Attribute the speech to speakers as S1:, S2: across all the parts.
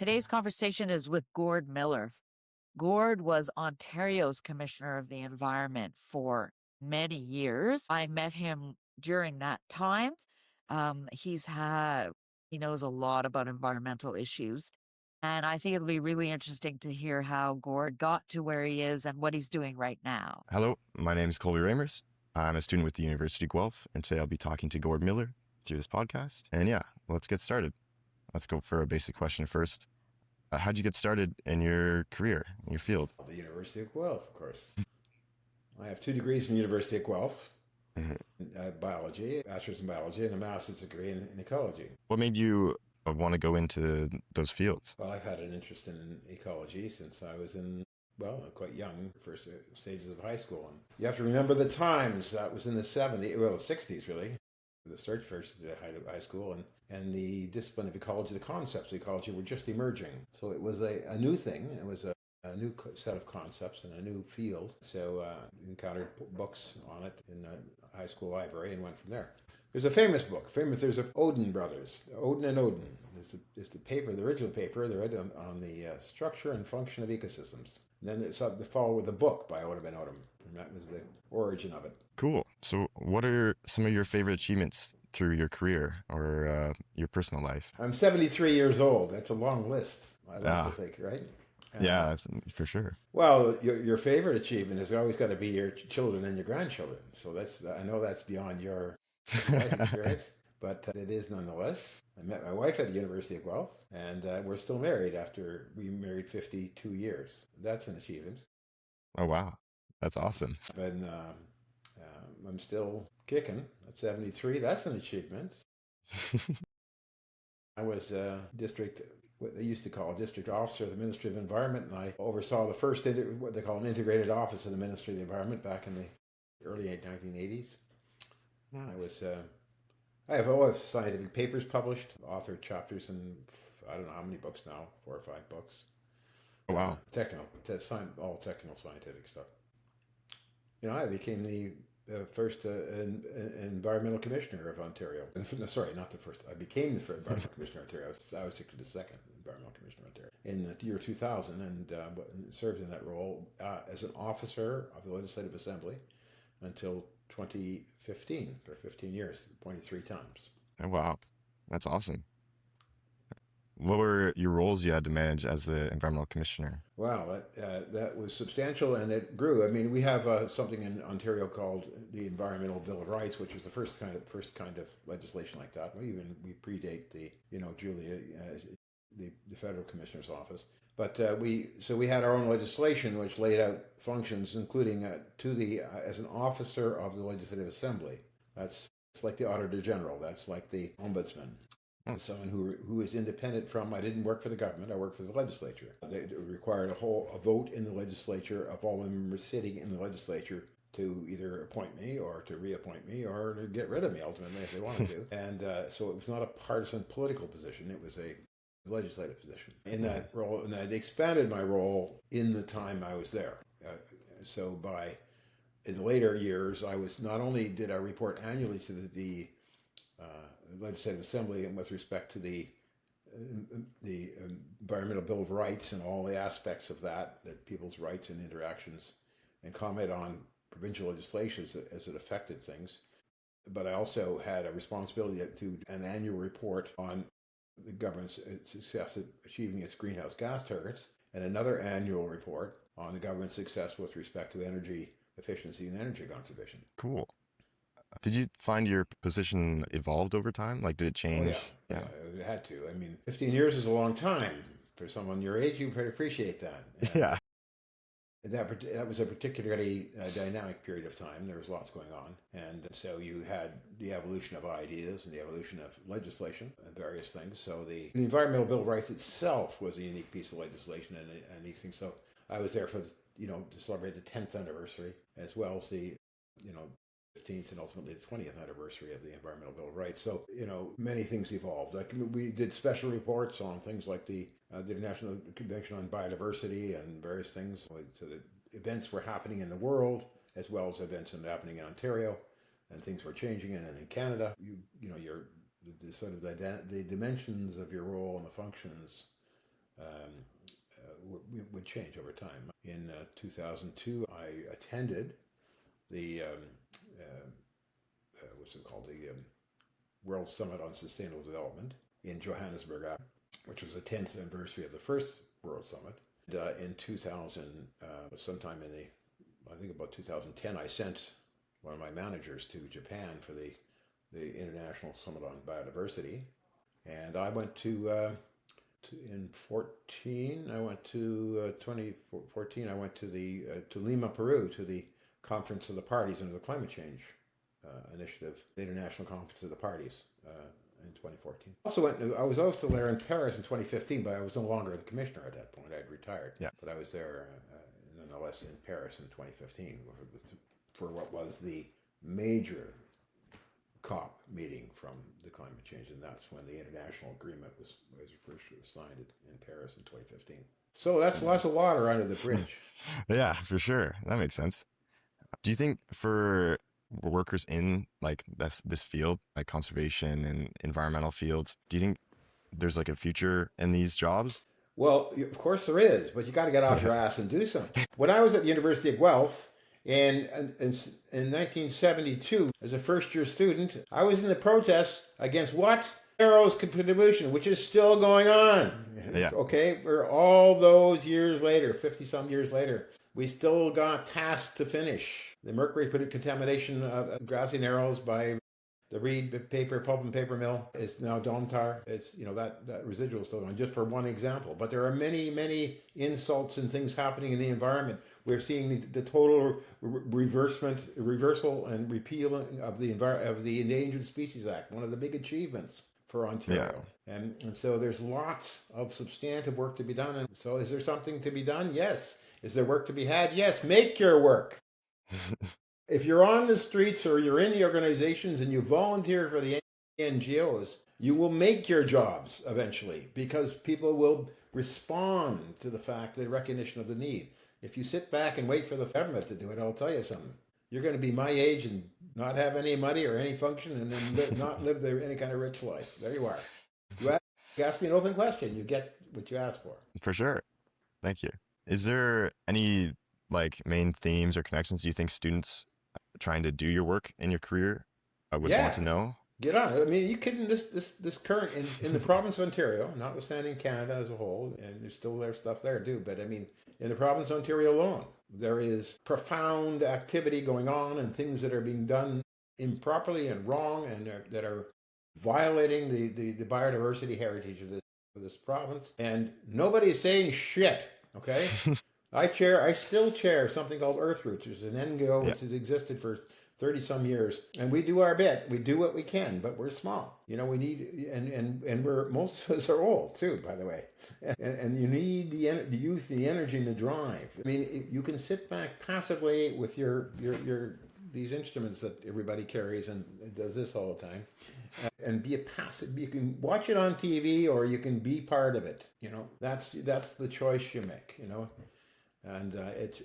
S1: Today's conversation is with Gord Miller. Gord was Ontario's Commissioner of the Environment for many years. I met him during that time. He's had, he knows a lot about environmental issues. And I think it'll be really interesting to hear how Gord got to where he is and what he's doing right now.
S2: Hello, my name is Colby Ramers. I'm a student with the University of Guelph, and today I'll be talking to Gord Miller through this podcast. And yeah, let's get started. Let's go for a basic question first. How'd you get started in your career, in your field?
S3: The University of Guelph, of course. I have 2 degrees from the University of Guelph, biology, bachelor's in biology, and a master's degree in ecology.
S2: What made you want to go into those fields?
S3: Well, I've had an interest in ecology since I was quite young, first stages of high school. And you have to remember the times. That was in the 60s, really. The search first at high school, and the discipline of ecology, the concepts of ecology were just emerging. So it was a new thing. It was a new set of concepts and a new field. So encountered books on it in the high school library and went from there. There's a famous book. There's a Odin brothers, Odin and Odin. It's the paper, the original paper. They read on the structure and function of ecosystems. And then it's up to follow with a book by Odin and Odin. And that was the origin of it.
S2: Cool. So what are some of your favorite achievements through your career or your personal life?
S3: I'm 73 years old. That's a long list, I like to think, right?
S2: Yeah, for sure.
S3: Well, your favorite achievement has always got to be your children and your grandchildren. So I know that's beyond your life experience, but it is nonetheless. I met my wife at the University of Guelph, and we're still married after we married 52 years. That's an achievement.
S2: Oh, wow. That's awesome.
S3: And I'm still kicking at 73. That's an achievement. I was what they used to call a district officer of the Ministry of Environment, and I oversaw the first, what they call an integrated office of the Ministry of the Environment back in the early 1980s. I have all scientific papers published, authored chapters in, I don't know how many books now, 4 or 5 books.
S2: Oh, wow.
S3: All technical scientific stuff. I became the first environmental commissioner of Ontario. Sorry, not the first. I became the first environmental commissioner of Ontario. I was actually the second environmental commissioner of Ontario in the year 2000, and served in that role as an officer of the Legislative Assembly until 2015, for 15 years, appointed 3 times.
S2: Oh, wow. That's awesome. What were your roles you had to manage as the environmental commissioner?
S3: Wow, that was substantial, and it grew. I mean, we have something in Ontario called the Environmental Bill of Rights, which was the first kind of legislation like that. We predate the Julia, the federal commissioner's office. But we had our own legislation which laid out functions, including as an officer of the Legislative Assembly. It's like the Auditor General. That's like the Ombudsman. Someone who is independent from. I didn't work for the government. I worked for the legislature. They required a vote in the legislature of all the members sitting in the legislature to either appoint me or to reappoint me or to get rid of me ultimately if they wanted to. And so it was not a partisan political position. It was a legislative position. In that role, and I expanded my role in the time I was there. In the later years, I was not only did I report annually to the Legislative Assembly and with respect to the Environmental Bill of Rights and all the aspects of that people's rights and interactions, and comment on provincial legislation as it affected things. But I also had a responsibility to an annual report on the government's success at achieving its greenhouse gas targets, and another annual report on the government's success with respect to energy efficiency and energy conservation.
S2: Cool. Did you find your position evolved over time? Like, did it change?
S3: Oh, yeah, it had to. I mean, 15 years is a long time. For someone your age, you would appreciate that.
S2: Yeah.
S3: That was a particularly dynamic period of time. There was lots going on. And so you had the evolution of ideas and the evolution of legislation and various things. So the Environmental Bill of Rights itself was a unique piece of legislation and these things. So I was there for, to celebrate the 10th anniversary, as well as the, 15th and ultimately the 20th anniversary of the Environmental Bill of Rights. So, many things evolved. Like we did special reports on things like the International Convention on Biodiversity and various things. So the events were happening in the world as well as events happening in Ontario, and things were changing. And in Canada, the dimensions of your role and the functions would change over time. In 2002, I attended the what's it called, the World Summit on Sustainable Development in Johannesburg, which was the 10th anniversary of the first World Summit. In 2000, sometime in I think about 2010, I sent one of my managers to Japan for the International Summit on Biodiversity, and I went in 14. I went to 2014. I went to to Lima, Peru, to the Conference of the Parties under the Climate Change Initiative, the International Conference of the Parties in 2014. I was also there in Paris in 2015, but I was no longer the commissioner at that point. I had retired.
S2: Yeah.
S3: But I was there nonetheless in Paris in 2015 for what was the major COP meeting from the climate change, and that's when the international agreement was first signed in Paris in 2015. So that's lots of water under the bridge.
S2: Yeah, for sure. That makes sense. Do you think for workers in like this field, like conservation and environmental fields, do you think there's like a future in these jobs?
S3: Well, of course there is, but you got to get off your ass and do something. When I was at the University of Guelph in 1972, as a first-year student, I was in the protests against what? Arrow's contribution, which is still going on.
S2: Yeah.
S3: Okay, for all those years later, 50-some years later, we still got tasks to finish. The mercury contamination of grassy narrows by the Reed pulp and paper mill is now Domtar. It's, that residual is still on, just for one example. But there are many, many insults and things happening in the environment. We're seeing the total reversal and repealing of the Endangered Species Act, one of the big achievements for Ontario. Yeah. And so there's lots of substantive work to be done. And so is there something to be done? Yes. Is there work to be had? Yes. Make your work. If you're on the streets or you're in the organizations and you volunteer for the NGOs, you will make your jobs eventually, because people will respond to the fact, the recognition of the need. If you sit back and wait for the government to do it, I'll tell you something. You're going to be my age and not have any money or any function, and then not live any kind of rich life. There you are. You ask me an open question, you get what you ask for.
S2: For sure. Thank you. Is there any like main themes or connections you think students trying to do your work in your career would want to know?
S3: Get on it. I mean, you couldn't this current in the province of Ontario, notwithstanding Canada as a whole, and there's still stuff there too. But I mean, in the province of Ontario alone, there is profound activity going on and things that are being done improperly and wrong, and that are violating the biodiversity heritage of this province. And nobody's saying shit. Okay. I still chair something called Earthroots, which is an NGO which has existed for 30-some years, and we do our bit. We do what we can, but we're small. We need, and most of us are old too, by the way, and you need the youth, the energy, and the drive. I mean, you can sit back passively with your these instruments that everybody carries and does this all the time, and be a passive. You can watch it on TV, or you can be part of it. That's the choice you make. And it's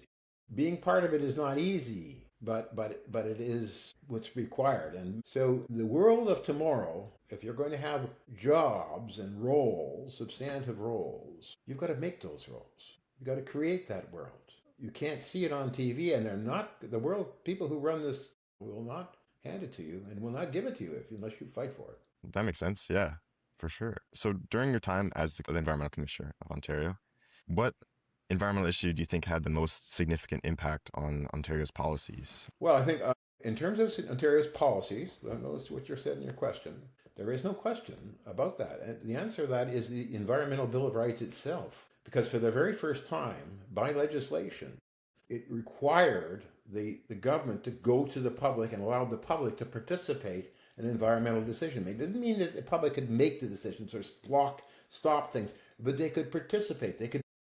S3: being part of it is not easy, but it is what's required. And so the world of tomorrow, if you're going to have jobs and roles, substantive roles, you've got to make those roles. You've got to create that world. You can't see it on TV, and people who run this will not hand it to you and will not give it to you unless you fight for it.
S2: That makes sense. Yeah, for sure. So during your time as the Environmental Commissioner of Ontario, what environmental issue do you think had the most significant impact on Ontario's policies?
S3: Well, I think in terms of Ontario's policies, notice what you said in your question, there is no question about that. And the answer to that is the Environmental Bill of Rights itself. Because for the very first time, by legislation, it required the government to go to the public and allow the public to participate in environmental decision making. It didn't mean that the public could make the decisions or stop things, but they could participate.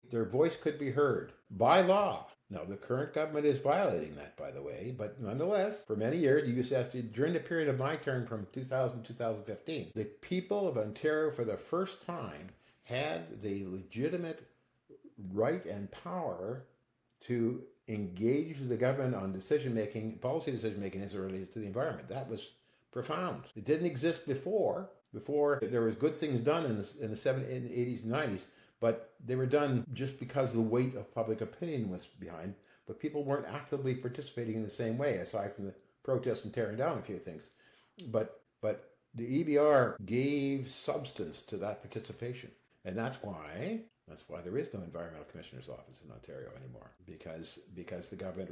S3: Their voice could be heard by law. Now, the current government is violating that, by the way, but nonetheless, for many years, during the period of my term from 2000 to 2015, the people of Ontario, for the first time, had the legitimate right and power to engage the government on policy decision-making as it related to the environment. That was profound. It didn't exist before. Before, there was good things done in the 70s, 80s, and 90s, But they were done just because the weight of public opinion was behind, but people weren't actively participating in the same way, aside from the protests and tearing down a few things. But the EBR gave substance to that participation. And that's why there is no environmental commissioner's office in Ontario anymore, because the government,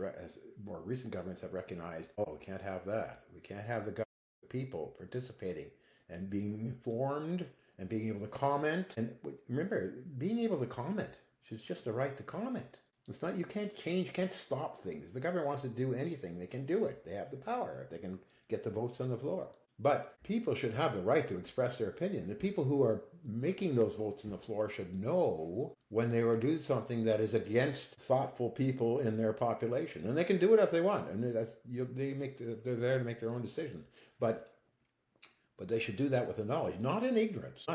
S3: more recent governments have recognized, oh, we can't have that. We can't have the people participating and being informed and being able to comment. And remember, being able to comment is just a right to comment. It's not, you can't change, you can't stop things. If the government wants to do anything, they can do it. They have the power. They can get the votes on the floor. But people should have the right to express their opinion. The people who are making those votes on the floor should know when they are doing something that is against thoughtful people in their population. And they can do it if they want. And they're there to make their own decision. But they should do that with the knowledge, not in ignorance.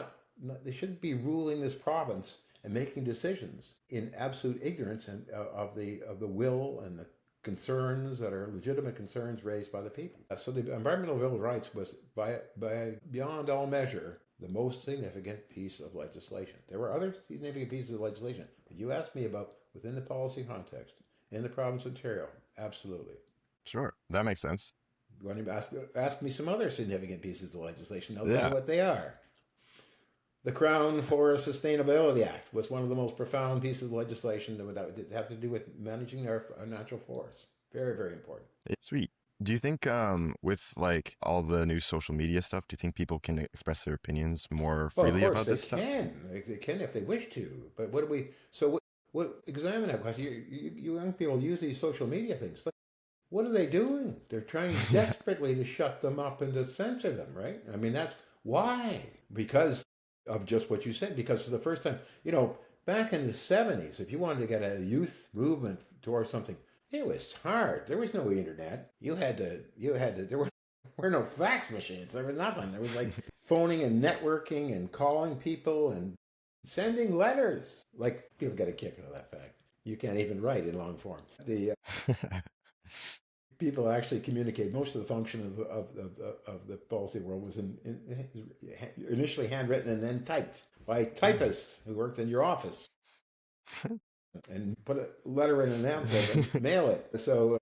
S3: They shouldn't be ruling this province and making decisions in absolute ignorance of the will and the concerns that are legitimate concerns raised by the people. So the Environmental Bill of Rights was, by beyond all measure, the most significant piece of legislation. There were other significant pieces of legislation, but you asked me about within the policy context in the province of Ontario. Absolutely.
S2: Sure, that makes sense.
S3: You want to ask me some other significant pieces of legislation? I'll tell you what they are. The Crown Forest Sustainability Act was one of the most profound pieces of legislation that have to do with managing our natural forests. Very, very important.
S2: Sweet. Do you think with like all the new social media stuff, do you think people can express their opinions more freely about this stuff?
S3: They can if they wish to. But examine that question. You young people use these social media things. What are they doing? They're trying desperately to shut them up and to censor them, right? I mean, that's why. Because of just what you said. Because for the first time, back in the 70s, if you wanted to get a youth movement towards something, it was hard. There was no internet. There were no fax machines. There was nothing. There was like phoning and networking and calling people and sending letters. Like, people get a kick out of that fact. You can't even write in long form. People actually communicate. Most of the function of the policy world was initially handwritten and then typed by typists who worked in your office and put a letter in an envelope and mail it. So,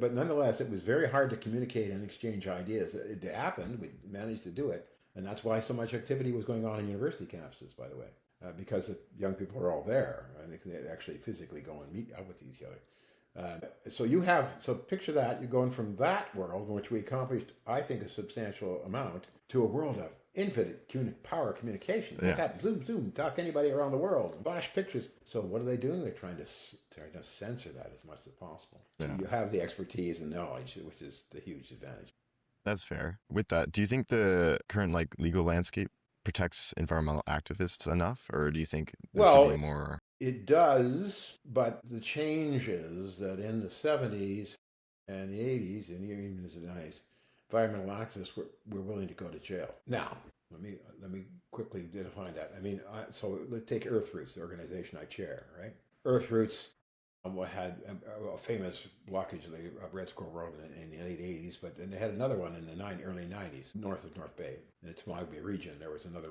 S3: but nonetheless, it was very hard to communicate and exchange ideas. It happened. We managed to do it. And that's why so much activity was going on in university campuses, by the way, because the young people are all there and they can actually physically go and meet up with each other. So picture that, you're going from that world in which we accomplished, I think, a substantial amount, to a world of infinite power communication. Yeah. Tap, zoom, talk to anybody around the world, flash pictures. So what are they doing? They're trying to censor that as much as possible. Yeah. So you have the expertise and knowledge, which is the huge advantage.
S2: That's fair. With that, do you think the current legal landscape protects environmental activists enough, or do you think there should be more?
S3: It does, but the change is that in the 70s and the 80s, and even in the 90s, environmental activists were willing to go to jail. Now, let me quickly define that. I mean, so let's take Earthroots, the organization I chair, right? Earthroots had a famous blockage of the Red Squirrel Road in the late 80s, but then they had another one in the early 90s, north of North Bay. In the Tamagbe region, there was another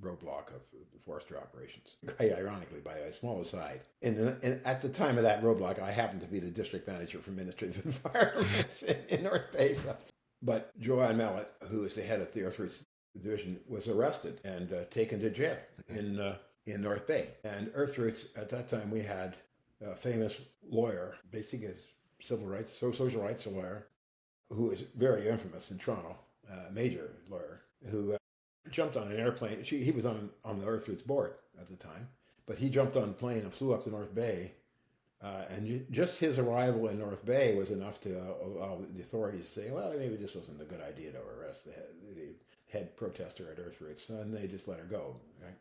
S3: roadblock of forestry operations. Quite ironically, by a small aside, at the time of that roadblock, I happened to be the district manager for Ministry of Environment in North Bay. But Joanne Mallet, who is the head of the Earthroots division, was arrested and taken to jail in North Bay. And Earthroots, at that time, we had a famous lawyer, basically a civil rights, social rights lawyer, who is very infamous in Toronto, major lawyer, who jumped on an airplane. He was on the Earthroots board at the time, but he jumped on a plane and flew up to North Bay. And just his arrival in North Bay was enough to allow the authorities to say, well, maybe this wasn't a good idea to arrest the head protester at Earthroots, and they just let her go. Right?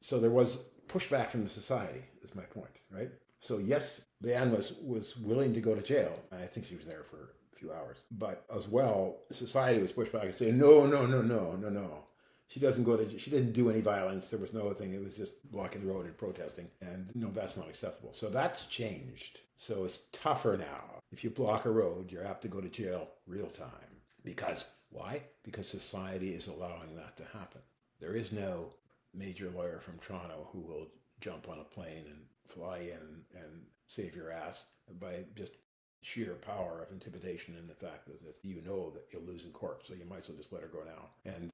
S3: So there was pushback from the society, is my point, right? So yes, Leanne was willing to go to jail. I think she was there for a few hours. But as well, society was pushed back and saying, no. She didn't do any violence. There was no thing. It was just blocking the road and protesting. And no, that's not acceptable. So that's changed. So it's tougher now. If you block a road, you're apt to go to jail real time. Because why? Because society is allowing that to happen. There is no major lawyer from Toronto who will jump on a plane and fly in and save your ass by just sheer power of intimidation and the fact that you know that you'll lose in court, so you might as well just let her go now. And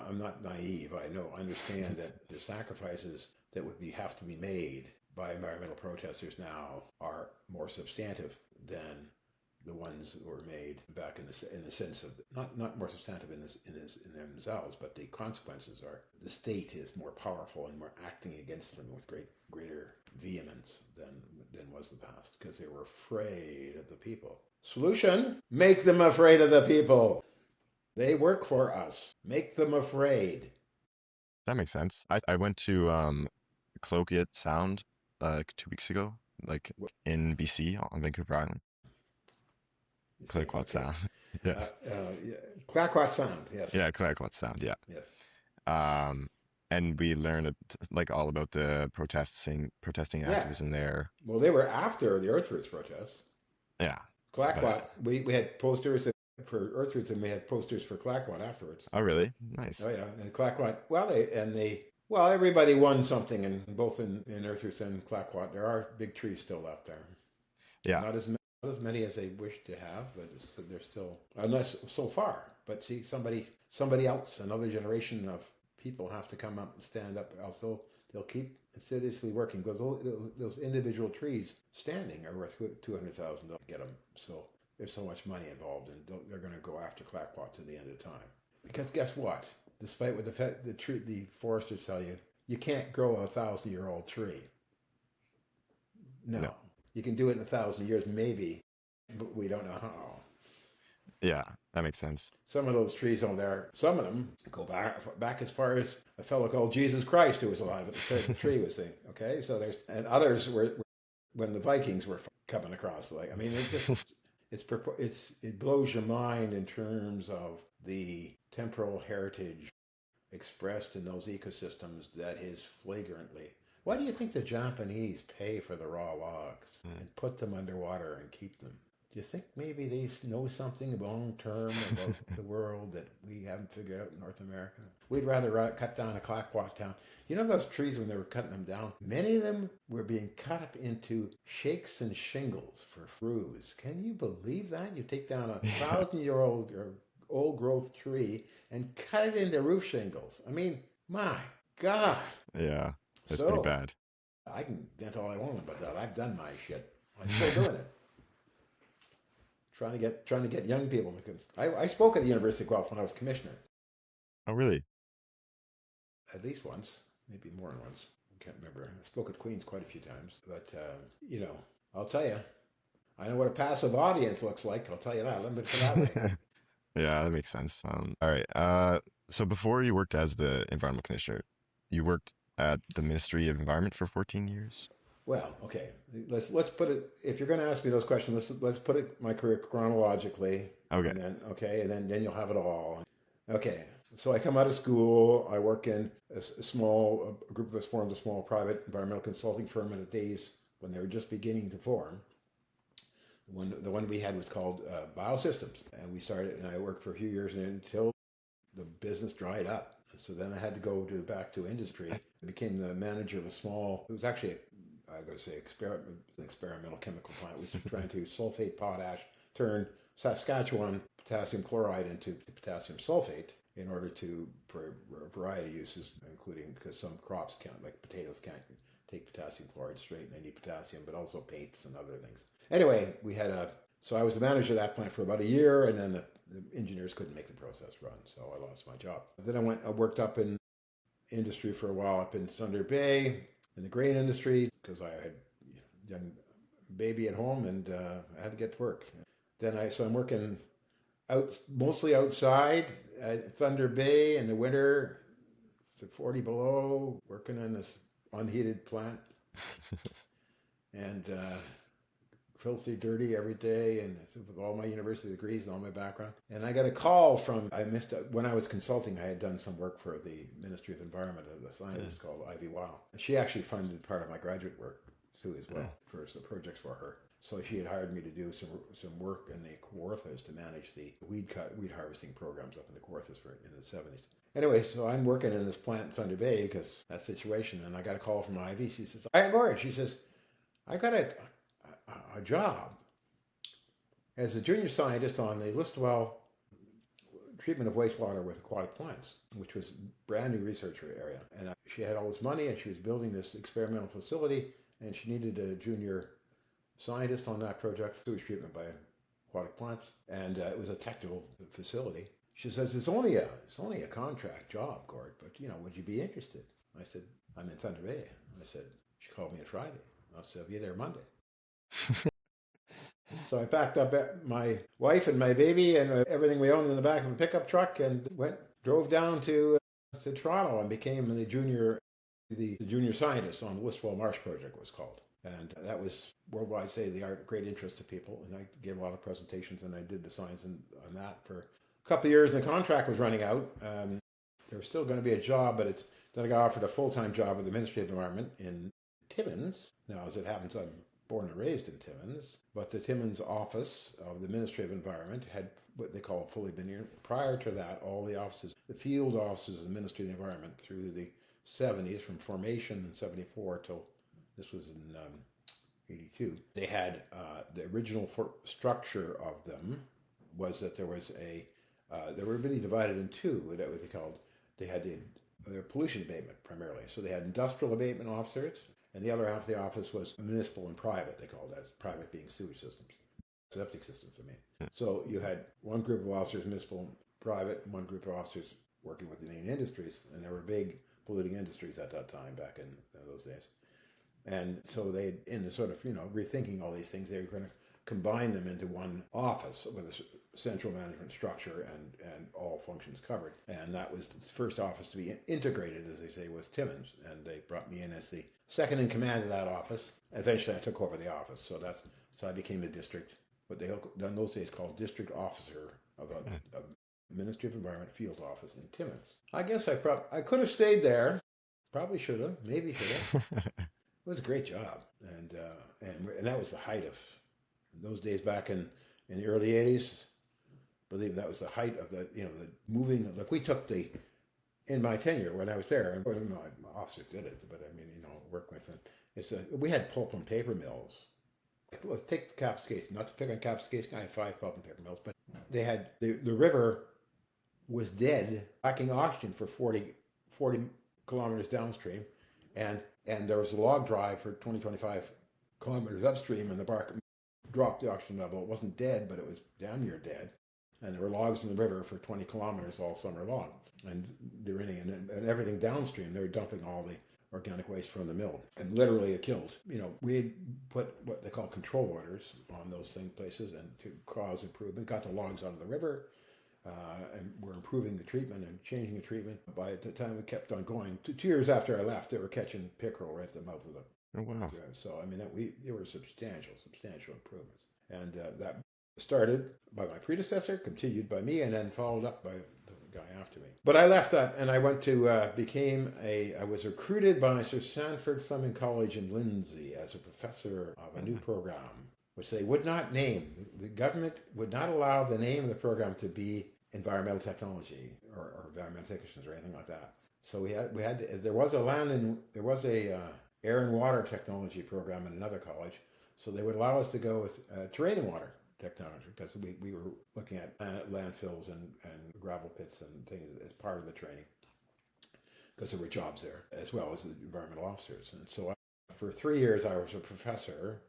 S3: I'm not naive. I understand that the sacrifices that have to be made by environmental protesters now are more substantive than the ones that were made back in the sense of not more substantive in themselves, but the consequences are the state is more powerful and more acting against them with greater vehemence than was the past, because they were afraid of the people. Solution: make them afraid of the people. They work for us. Make them afraid.
S2: That makes sense. I went to Colloquiate Sound like 2 weeks ago, like in BC on Vancouver Island. Clayoquot Sound. Yeah.
S3: Clayoquot Sound, yes.
S2: Yeah, Clayoquot Sound, yeah.
S3: Yes.
S2: And we learned like all about the protesting activism there.
S3: Well, they were after the Earthroots protests.
S2: Yeah.
S3: Clayoquot, we had posters for Earthroots, and we had posters for Clayoquot afterwards.
S2: Oh, really? Nice.
S3: Oh, yeah. And Clayoquot, everybody won something, and both in Earthroots and Clayoquot, there are big trees still left there.
S2: Yeah.
S3: Not as many as they wish to have, but they're still, unless so far. But see, somebody else, another generation of people have to come up and stand up, else they'll keep assiduously working, because those individual trees standing are worth $200,000 to get them. So there's so much money involved, and they're going to go after Clayoquot to the end of time. Because guess what? Despite what the foresters tell you, you can't grow a 1,000-year-old tree. No. You can do it in 1,000 years, maybe, but we don't know how.
S2: Yeah, that makes sense.
S3: Some of those trees on there, some of them go back as far as a fellow called Jesus Christ, who was alive at the tree was saying. Okay, so and others were when the Vikings were coming across the lake. I mean, it blows your mind in terms of the temporal heritage expressed in those ecosystems that is flagrantly. Why do you think the Japanese pay for the raw logs and put them underwater and keep them? Do you think maybe they know something long term about the world that we haven't figured out in North America? We'd rather cut down a Clayoquot town. You know those trees, when they were cutting them down, many of them were being cut up into shakes and shingles for roofs. Can you believe that? You take down a 1,000-year-old or old growth tree and cut it into roof shingles. I mean, my God.
S2: Yeah. That's pretty bad.
S3: I can vent all I want about that. I've done my shit. I'm still doing it. Trying to get young people to come. I spoke at the University of Guelph when I was commissioner.
S2: Oh, really?
S3: At least once, maybe more than once. I can't remember. I spoke at Queen's quite a few times. But, I'll tell you, I know what a passive audience looks like. I'll tell you that. Let me put it that way.
S2: Yeah, that makes sense. All right. So before you worked as the environmental commissioner, you worked at the Ministry of Environment for 14 years?
S3: Well, okay. Let's put it. If you're going to ask me those questions, let's put it my career chronologically.
S2: Okay.
S3: And then you'll have it all. Okay. So I come out of school. I work in a group of us formed a small private environmental consulting firm in the days when they were just beginning to form. The one we had was called Biosystems, and we started. And I worked for a few years until the business dried up. So then I had to go back to industry. I became the manager of it was actually an experimental chemical plant. We were trying to sulfate potash, turn Saskatchewan potassium chloride into potassium sulfate in order for a variety of uses, including because some crops like potatoes can't take potassium chloride straight and they need potassium, but also paints and other things. Anyway, so I was the manager of that plant for about a year, and then the engineers couldn't make the process run, so I lost my job. Then I worked up in industry for a while up in Thunder Bay in the grain industry because I had a young baby at home and I had to get to work. So I'm working mostly outside at Thunder Bay in the winter, it's 40 below, working in this unheated plant and filthy dirty every day, and with all my university degrees and all my background. And I got a call when I was consulting, I had done some work for the Ministry of Environment, a scientist called Ivy Weil. She actually funded part of my graduate work too as well for some projects for her. So she had hired me to do some work in the Kawarthas to manage the weed harvesting programs up in the Kawarthas in the 70s. Anyway, so I'm working in this plant in Thunder Bay because that situation, and I got a call from Ivy. She says, "Hi, Gord." She says, "I got a job as a junior scientist on the Listowel treatment of wastewater with aquatic plants, which was a brand new research area. And she had all this money, and she was building this experimental facility, and she needed a junior scientist on that project, sewage treatment by aquatic plants, and it was a technical facility. She says, it's only a contract job, Gord, but would you be interested?" I said, "I'm in Thunder Bay." I said, she called me on Friday. I said, "I'll be there Monday." So I packed up my wife and my baby and everything we owned in the back of a pickup truck and drove down to Toronto and became the junior scientist on the Listowel Marsh project was called. And that was worldwide state-of-the-art, great interest to people. And I gave a lot of presentations and I did the science on that for a couple of years. And the contract was running out. There was still going to be a job, but then I got offered a full-time job with the Ministry of Environment in Timmins. Now, as it happens, I'm born and raised in Timmins, but the Timmins office of the Ministry of Environment had what they call fully been here. Prior to that, all the offices, the field offices of the Ministry of the Environment through the 70s, from formation in 74 till this was in 82, they had the original structure of them was that there was they were really divided in two, what they called, they had their pollution abatement primarily. So they had industrial abatement officers, and the other half of the office was municipal and private, they called that, private being sewage systems, septic systems, I mean. So you had one group of officers, municipal and private, and one group of officers working with the main industries, and there were big polluting industries at that time, back in those days. And so they, in the sort of, rethinking all these things, they were going to combine them into one office with a central management structure and all functions covered. And that was the first office to be integrated, as they say, was Timmins. And they brought me in as the second in command of that office. Eventually I took over the office. So I became the district, what they in those days called district officer of a Ministry of Environment field office in Timmins. I guess I could have stayed there. Probably should have. Maybe should have. It was a great job. And that was the height of those days back in the early 80s. I believe that was the height of the moving. Like we took in my tenure when I was there, and my officers did it, but I mean, work with them. We had pulp and paper mills. Let's take Kapuskasing, not to pick on Kapuskasing, I had 5 pulp and paper mills, but they had, the river was dead, lacking oxygen for 40 kilometers downstream, and there was a log drive for 25 kilometers upstream, and the bark dropped the oxygen level. It wasn't dead, but it was damn near dead. And there were logs in the river for 20 kilometers all summer long. And and everything downstream, they were dumping all the organic waste from the mill. And literally it killed. We put what they call control orders on those places and to cause improvement. Got the logs out of the river, and we're improving the treatment and changing the treatment. By the time we kept on going, 2 years after I left, they were catching pickerel right at the mouth of the...
S2: Oh, wow.
S3: So, I mean, there were substantial improvements. And that started by my predecessor, continued by me, and then followed up by the guy after me. But I left that, and I went to, I was recruited by Sir Sandford Fleming College in Lindsay as a professor of a new program, which they would not name. The government would not allow the name of the program to be environmental technology or environmental technicians or anything like that. So there was a air and water technology program in another college, so they would allow us to go with terrain and water technology, because we were looking at landfills and gravel pits and things as part of the training, because there were jobs there as well as the environmental officers. And so for 3 years I was a professor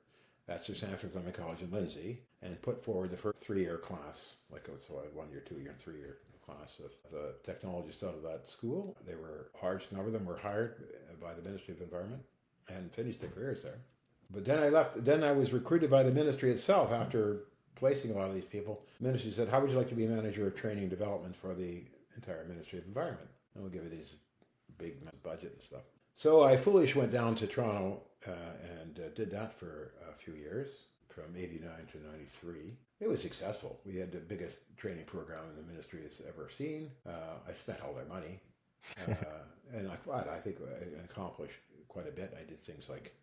S3: at Sir Sandford Fleming College in Lindsay, and put forward the first 3-year class, so I had 1 year, 2 year, and 3 year class of the technologists out of that school. They were a large number of them were hired by the Ministry of Environment and finished their careers there. But then I left. Then I was recruited by the ministry itself after placing a lot of these people. The ministry said, "How would you like to be manager of training and development for the entire Ministry of Environment? And we'll give you these big budget and stuff." So I foolish went down to Toronto and did that for a few years, from 89 to 93. It was successful. We had the biggest training program the ministry has ever seen. I spent all their money. And I think I accomplished quite a bit. I did things like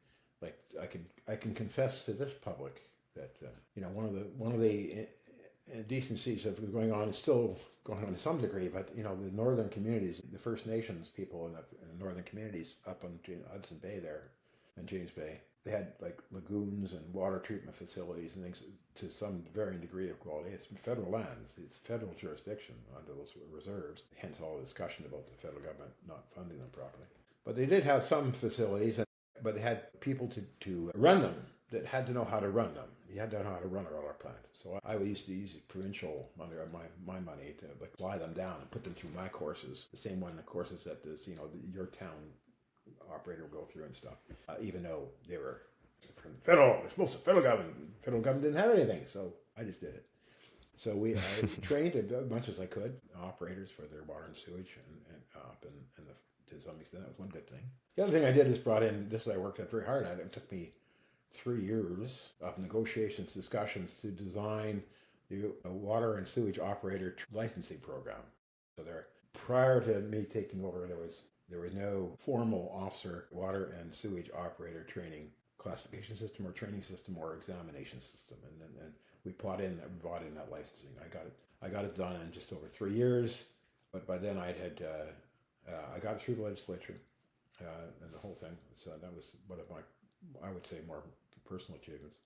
S3: I can confess to this public that one of the indecencies that was going on is still going on to some degree, but the northern communities, the First Nations people in the northern communities up on Hudson Bay there, and James Bay, they had like lagoons and water treatment facilities and things to some varying degree of quality. It's federal lands, it's federal jurisdiction under those reserves, hence all the discussion about the federal government not funding them properly. But they did have some facilities, but they had people to run them that had to know how to run them. You had to know how to run a roller plant. So I used to use provincial money, or my money, to like fly them down and put them through my courses, the same one the courses that your town operator will go through and stuff. Even though they were from the federal government. Federal government didn't have anything, so I just did it. So I trained as much as I could operators for their water and sewage and to some extent that was one good thing. The other thing I did is brought in this. I worked very hard at it. It took me 3 years of negotiations, discussions to design the water and sewage operator licensing program. So prior to me taking over, there was no formal officer water and sewage operator training classification system or training system or examination system, and we brought in that licensing. I got it done in just over 3 years, but by then I got it through the legislature and the whole thing. So that was one of my, I would say, more personal achievements.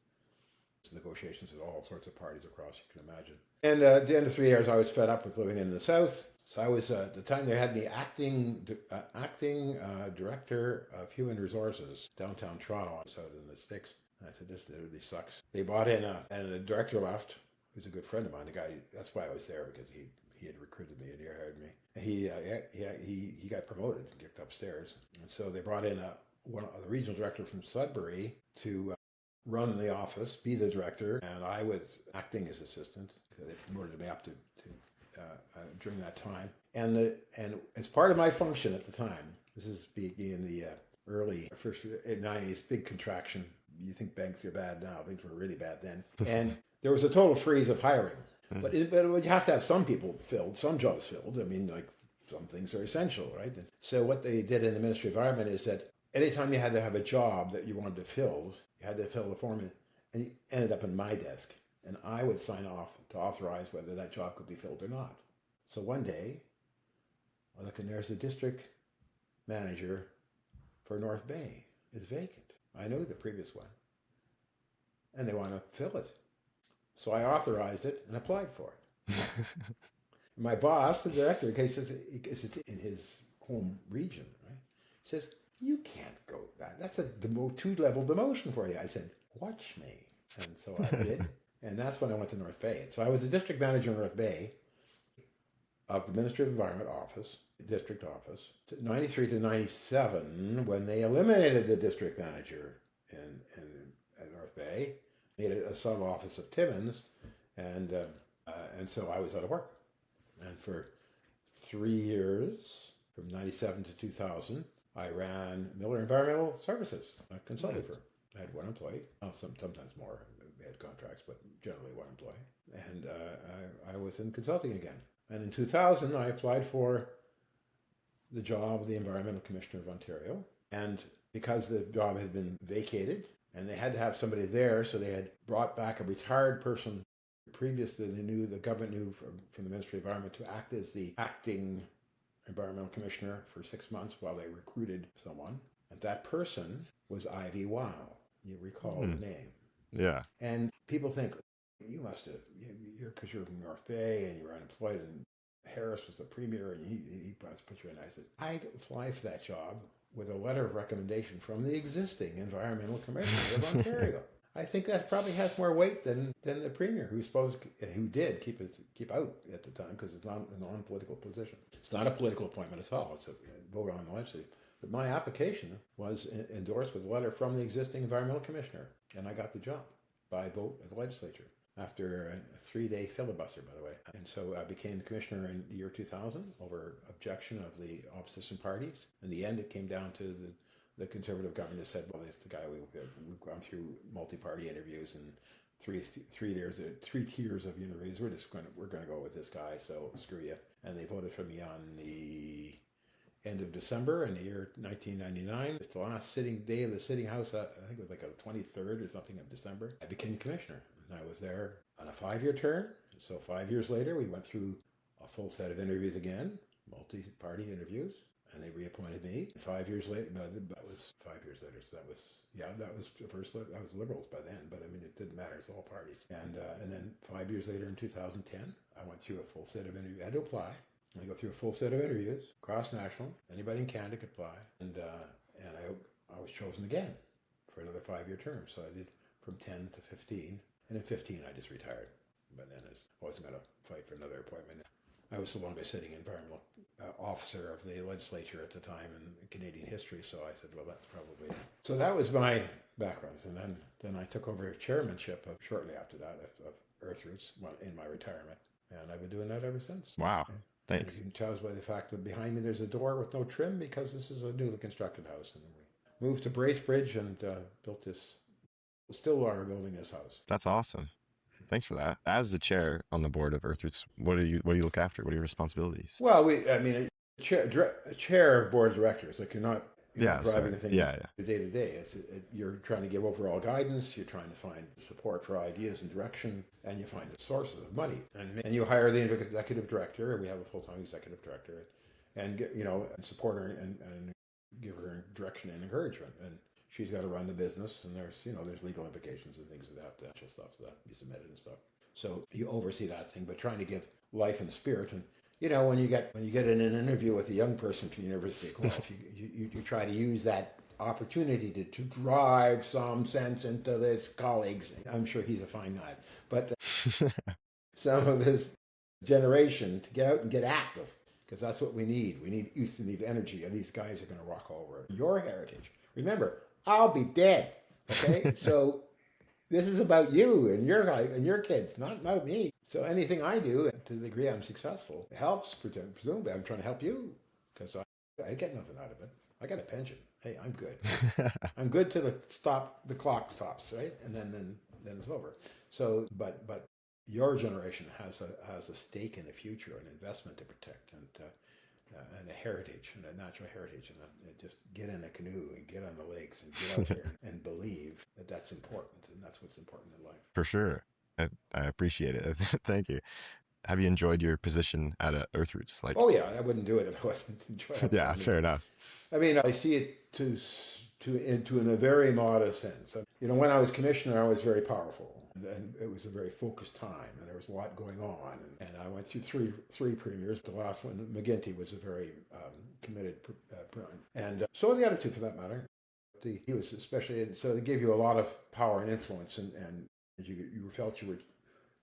S3: Negotiations with all sorts of parties across, you can imagine. And at the end of 3 years, I was fed up with living in the South. So I was, at the time they had me acting director of human resources downtown Toronto, out in the sticks. And I said, this really sucks. They bought in, and the director left, who's a good friend of mine. The guy, that's why I was there, because he had recruited me and he hired me. And he got promoted and kicked upstairs. And so they brought in the regional director from Sudbury to run the office, be the director, and I was acting as assistant. They promoted me up to during that time. And as part of my function at the time, this is in the early first 90s, big contraction. You think banks are bad now, things were really bad then. And there was a total freeze of hiring. But you have to have some people filled, some jobs filled. I mean, like, some things are essential, right? So what they did in the Ministry of Environment is that anytime you had to have a job that you wanted to fill, you had to fill the form, and it ended up in my desk. And I would sign off to authorize whether that job could be filled or not. So one day, I look, and there's a district manager for North Bay is vacant. I knew the previous one. And they want to fill it. So I authorized it and applied for it. My boss, the director, says it's in his home region, right? Says, you can't go that. That's a 2-level demotion for you. I said, watch me. And so I did. And that's when I went to North Bay. And so I was the district manager in North Bay of the Ministry of Environment office, district office, 93 to 97, when they eliminated the district manager at North Bay, made it a sub-office of Timmins, and so I was out of work. And for 3 years, from 97 to 2000, I ran Miller Environmental Services, a consulting firm. I had one employee, sometimes more. We had contracts, but generally one employee. And I was in consulting again. And in 2000, I applied for the job of the Environmental Commissioner of Ontario. And because the job had been vacated, and they had to have somebody there, so they had brought back a retired person. Previously, the government knew from the Ministry of Environment to act as the acting Environmental Commissioner for 6 months while they recruited someone. And that person was Ivy Wow. You recall the name.
S2: Yeah.
S3: And people think, you must have, because you're from North Bay and you were unemployed, and Harris was the premier, and he put you in. I said, I'd apply for that job with a letter of recommendation from the existing Environmental Commissioner of Ontario. I think that probably has more weight than the premier, who did keep out at the time, because it's not a non-political position. It's not a political appointment at all. It's a vote on the legislature. But my application was endorsed with a letter from the existing Environmental Commissioner, and I got the job by vote at the legislature after a 3-day filibuster, by the way. And so I became the commissioner in the year 2000 over objection of the opposition parties. In the end, it came down to the Conservative government said, well, it's the guy we've gone through multi-party interviews and three tiers of interviews. We're going to go with this guy, so screw you. And they voted for me on the end of December in the year 1999. It's the last sitting day of the sitting house. I think it was like the 23rd or something of December. I became commissioner, and I was there on a 5-year term. So 5 years later, we went through a full set of interviews again, multi-party interviews, and they reappointed me. 5 years later, that was 5 years later. So that was the first. I was Liberals by then, but I mean it didn't matter. It's all parties. And then 5 years later, in 2010, I went through a full set of interviews. I had to apply. I go through a full set of interviews, cross-national. Anybody in Canada could apply, and I was chosen again for another 5-year term. So I did from 10 to 15, and in 15 I just retired. By then, I wasn't going to fight for another appointment. I was the longest sitting environmental officer of the legislature at the time in Canadian history, so I said, well, that's probably it. So that was my background, and then I took over chairmanship shortly after that of Earthroots in my retirement, and I've been doing that ever since.
S2: Wow. Thanks.
S3: And you can tell by the fact that behind me there's a door with no trim, because this is a newly constructed house, and we moved to Bracebridge and built this. Still are building this house.
S2: That's awesome. Thanks for that. As the chair on the board of Earthroots, what do you look after? What are your responsibilities?
S3: Well, chair of board of directors. Like you're not driving the thing day to day. You're trying to give overall guidance. You're trying to find support for ideas and direction, and you find the sources of money. And you hire the executive director, and we have a full-time executive director, and support her and give her direction and encouragement. And she's got to run the business, and there's legal implications and things that stuff that be submitted and stuff. So you oversee that thing, but trying to give life and spirit. And when you get in an interview with a young person from the University of Guelph, you try to use that opportunity to drive some sense into his colleagues. I'm sure he's a fine guy, but some of his generation to get out and get active, because that's what we need. We need youth, we need energy, and these guys are going to rock over your heritage. Remember, I'll be dead. Okay, so this is about you and your life and your kids, not about me. So anything I do, to the degree I'm successful, helps. Presumably, I'm trying to help you, because I get nothing out of it. I got a pension. Hey, I'm good. I'm good till the clock stops, right? And then it's over. So, but your generation has a stake in the future, an investment to protect, and a heritage, and a natural heritage, and just get in a canoe and get on the lakes and get out there and believe that that's important, and that's what's important in life.
S2: For sure. I appreciate it. Thank you. Have you enjoyed your position at Earthroots?
S3: Oh yeah, I wouldn't do it if I wasn't enjoying it.
S2: Yeah, fair enough.
S3: I mean, I see it in a very modest sense. When I was commissioner, I was very powerful. And it was a very focused time, and there was a lot going on. And I went through three premiers. The last one, McGuinty, was a very committed premier. And so were the other two, for that matter. He was especially, so they gave you a lot of power and influence, and you felt you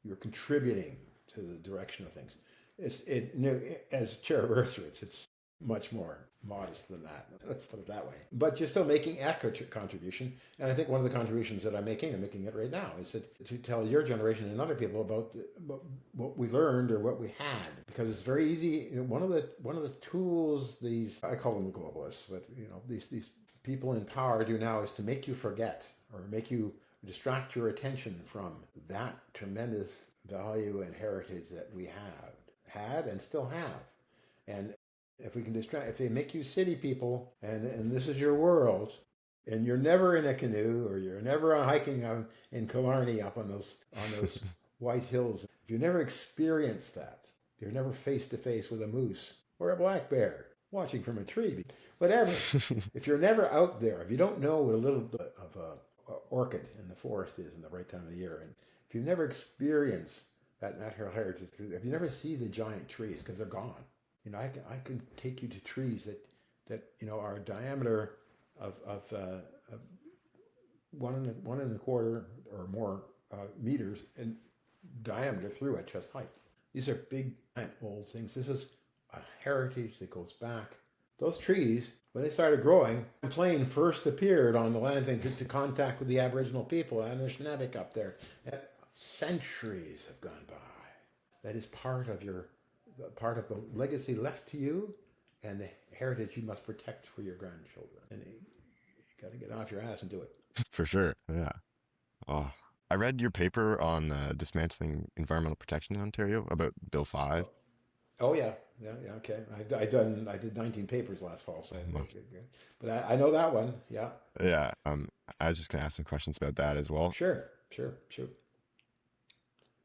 S3: were contributing to the direction of things. As chair of Earthroots, it's much more modest than that. Let's put it that way. But you're still making a contribution. And I think one of the contributions that I'm making it right now, is to tell your generation and other people about what we learned or what we had. Because it's very easy. One of the tools I call them the globalists, but these people in power do now is to make you forget, or make you distract your attention from that tremendous value and heritage that we had and still have. And if they make you city people, and this is your world, and you're never in a canoe, or you're never hiking in Killarney up on those white hills, if you never experience that, you're never face to face with a moose or a black bear watching from a tree, whatever. If you're never out there, if you don't know what a little bit of a orchid in the forest is in the right time of the year, and if you never experience that natural heritage, if you never see the giant trees, because they're gone. I can take you to trees that are a diameter of 1.25 or more meters in diameter through at chest height. These are big old things. This is a heritage that goes back. Those trees, when they started growing, the plane first appeared on the lands and to contact with the Aboriginal people and the Anishinaabe up there. Centuries have gone by. That is part of the legacy left to you, and the heritage you must protect for your grandchildren. And you got to get off your ass and do it.
S2: For sure. Yeah. Oh, I read your paper on dismantling environmental protection in Ontario about Bill 5.
S3: Oh yeah. Yeah. Okay. I did 19 papers last fall, so
S2: Well,
S3: but I know that one. Yeah.
S2: yeah. I was just gonna ask some questions about that as well.
S3: Sure.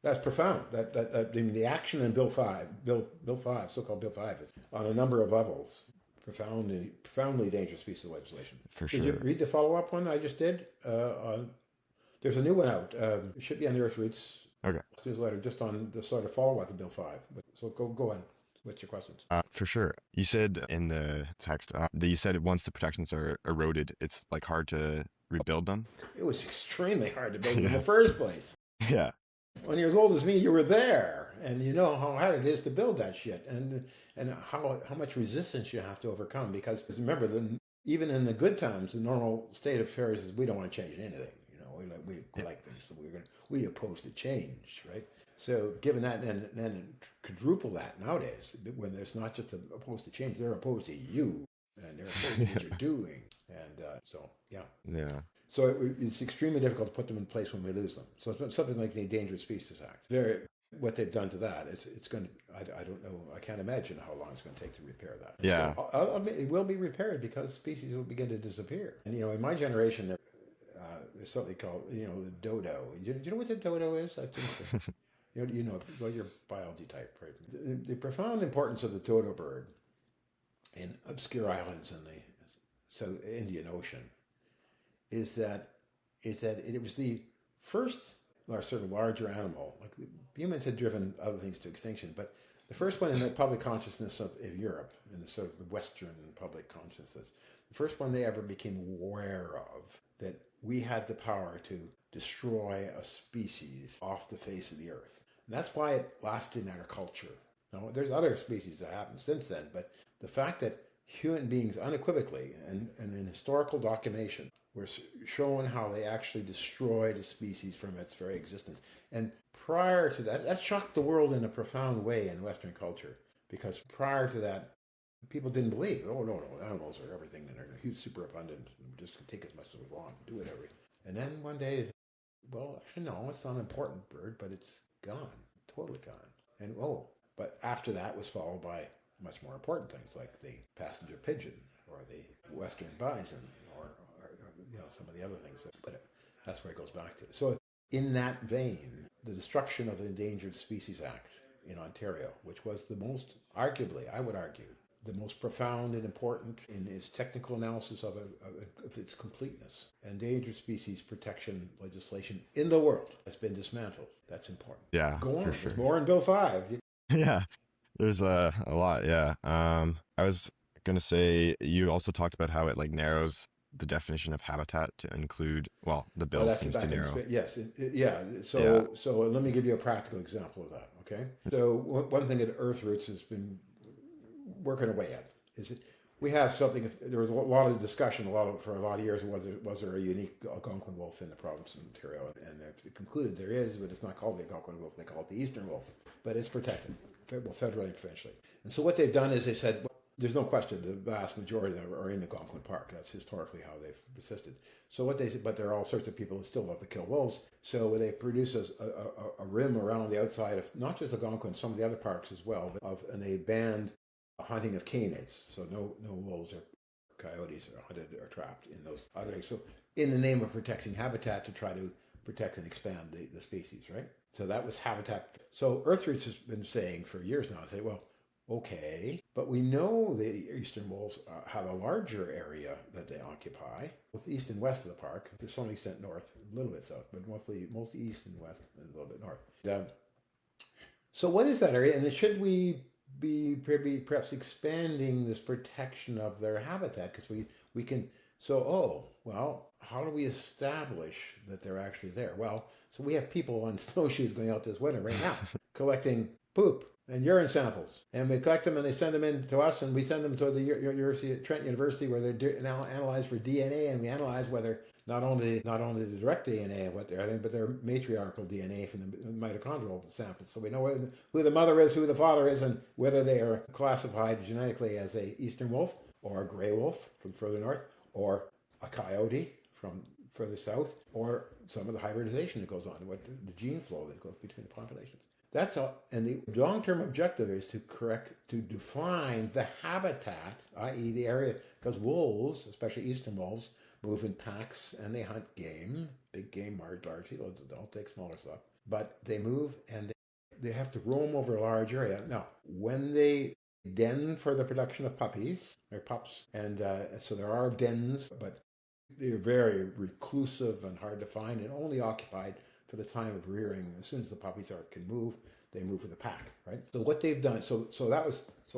S3: That's profound. I mean, the action in Bill 5, so-called Bill 5, is on a number of levels profoundly dangerous piece of legislation.
S2: For
S3: Did you
S2: sure.
S3: read the follow-up one I just did? There's a new one out. It should be on the Earth Roots
S2: Okay.
S3: newsletter, just on the sort of follow-up of Bill 5. So go on. What's your questions?
S2: For sure. You said in the text that you said once the protections are eroded, it's like hard to rebuild them.
S3: It was extremely hard to build them in the
S2: Yeah.
S3: first place.
S2: Yeah.
S3: When you're as old as me, you were there, and you know how hard it is to build that shit, and how much resistance you have to overcome. Because remember, even in the good times, the normal state of affairs is we don't want to change anything. You know, we like things, so we oppose to change, right? So given that, and then quadruple that nowadays, when there's not just opposed to change, they're opposed to you, and they're opposed to what you're doing, and so yeah.
S2: Yeah.
S3: So it's extremely difficult to put them in place when we lose them. So it's something like the Endangered Species Act. What they've done to that, it's going to, I don't know, I can't imagine how long it's going to take to repair that.
S2: Yeah.
S3: It will be repaired because species will begin to disappear. And, you know, in my generation, there's something called, you know, the dodo. Do you know what the dodo is? I think so. You know, well, you're biology type, right? The profound importance of the dodo bird in obscure islands in the South Indian Ocean is that it was the first sort of larger animal. Like humans had driven other things to extinction, but the first one in the public consciousness of Europe, in the sort of the Western public consciousness, the first one they ever became aware of, that we had the power to destroy a species off the face of the earth. And that's why it lasted in our culture. Now, there's other species that happened since then, but the fact that human beings unequivocally and in historical documentation were shown how they actually destroyed a species from its very existence. And prior to that, that shocked the world in a profound way in Western culture, because prior to that, people didn't believe, oh, no, animals are everything and they're huge, super abundant, and just take as much as we want, do whatever. And then one day, well, actually, no, it's not an important bird, but it's gone, totally gone. And but after that was followed by much more important things like the passenger pigeon or the western bison or you know, some of the other things. But that's where it goes back to. So in that vein, the destruction of the Endangered Species Act in Ontario, which was the most, arguably, I would argue, the most profound and important in its technical analysis of its completeness. Endangered species protection legislation in the world has been dismantled. That's important.
S2: Yeah.
S3: Go on.
S2: For sure.
S3: There's more in Bill 5.
S2: Yeah. There's a lot. Yeah. I was gonna say you also talked about how it like narrows the definition of habitat to include, well, the bill
S3: That's
S2: seems to narrow.
S3: yes, yeah. So let me give you a practical example of that. Okay. So one thing that Earth Roots has been working away at is it. We have something. There was a lot of discussion, for a lot of years. Was there a unique Algonquin wolf in the province of Ontario? And they concluded there is, but it's not called the Algonquin wolf. They call it the Eastern wolf, but it's protected, federally and provincially. And so what they've done is they said, well, there's no question the vast majority of them are in the Algonquin Park. That's historically how they've persisted. So what they said, but there are all sorts of people who still love to kill wolves. So they produce a rim around the outside of not just Algonquin, some of the other parks as well, and they banned hunting of canids, so no wolves or coyotes are hunted or trapped in those other things. So in the name of protecting habitat to try to protect and expand the species, right? So that was habitat. So Earthroots has been saying for years now, say, well, okay, but we know the eastern wolves have a larger area that they occupy, both east and west of the park, to some extent north, a little bit south, but mostly east and west and a little bit north. So what is that area? And should we be perhaps expanding this protection of their habitat, because we can, so how do we establish that they're actually there? Well, so we have people on snowshoes going out this winter right now collecting poop and urine samples, and we collect them and they send them in to us, and we send them to the University, Trent University, where they're now analyzed for DNA, and we analyze whether not only the direct DNA of what they're having, but their matriarchal DNA from the mitochondrial samples. So we know who the mother is, who the father is, and whether they are classified genetically as a eastern wolf or a gray wolf from further north, or a coyote from further south, or some of the hybridization that goes on, what the gene flow that goes between the populations. That's all. And the long-term objective is to define the habitat, i.e., the area, because wolves, especially eastern wolves, move in packs and they hunt game, big game, largely. They don't take smaller stuff, but they move and they have to roam over a large area. Now, when they den for the production of puppies or pups, and so there are dens, but they're very reclusive and hard to find and only occupied for the time of rearing. As soon as the puppies can move, they move with the pack, right? So what they've done, so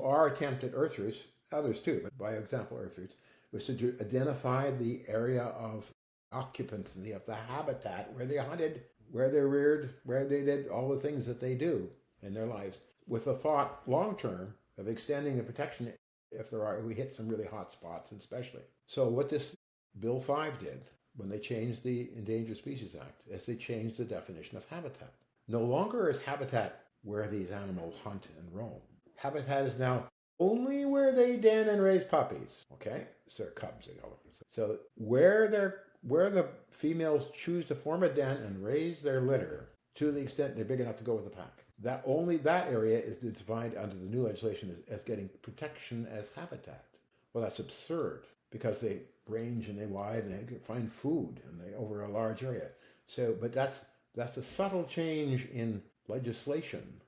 S3: our attempt at earth roots, others too, but by example earth roots, was to identify the area of occupancy of the habitat where they hunted, where they reared, where they did all the things that they do in their lives, with the thought long term of extending the protection if we hit some really hot spots, especially. So what this Bill 5 did when they changed the Endangered Species Act is they changed the definition of habitat. No longer is habitat where these animals hunt and roam. Habitat is now only where they den and raise puppies. Okay, so they're cubs, they call them. So where the females choose to form a den and raise their litter to the extent they're big enough to go with the pack. That area is defined under the new legislation as getting protection as habitat. Well, that's absurd because they range and they wide and they can find food and they over a large area. So, but that's a subtle change in legislation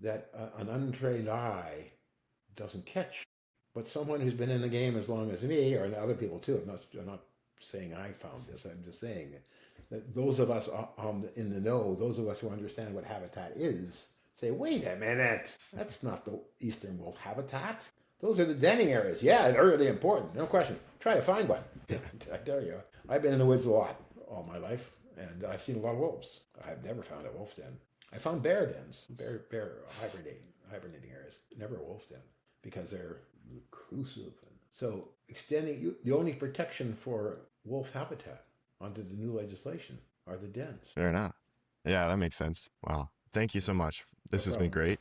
S3: that an untrained eye doesn't catch. But someone who's been in the game as long as me, or other people too, I'm not saying I found this, I'm just saying that those of us in the know, those of us who understand what habitat is, say, wait a minute, that's not the eastern wolf habitat. Those are the denning areas. Yeah, they're really important, no question. Try to find one. I tell you, I've been in the woods a lot all my life, and I've seen a lot of wolves. I've never found a wolf den. I found bear dens, bear hibernating areas, never a wolf den, because they're reclusive. So extending the only protection for wolf habitat under the new legislation are the dens.
S2: Fair enough. Yeah, that makes sense. Wow. Thank you so much. This has been great.